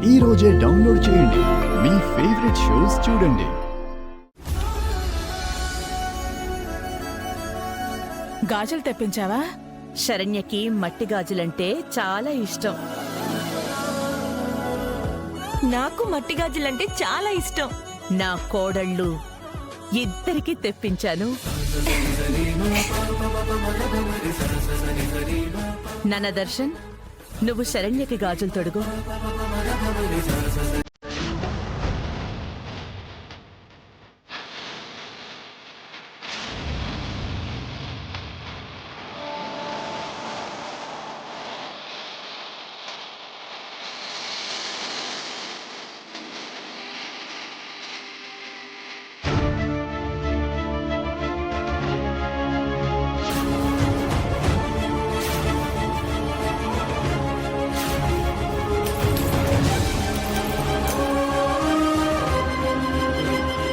ఈ రోజే డౌన్లోడ్ చేయండి మీ ఫేవరెట్ షోస్ చూడండి. గాజులు తెప్పించావా? శరణ్యకి మట్టి గాజులంటే చాలా ఇష్టం. నాకు మట్టి గాజులంటే చాలా ఇష్టం. నా కోడళ్ళు ఇద్దరికి తెప్పించాను. నాన్న దర్శన్, నువ్వు శరణ్యకి గాజులు తొడుగు.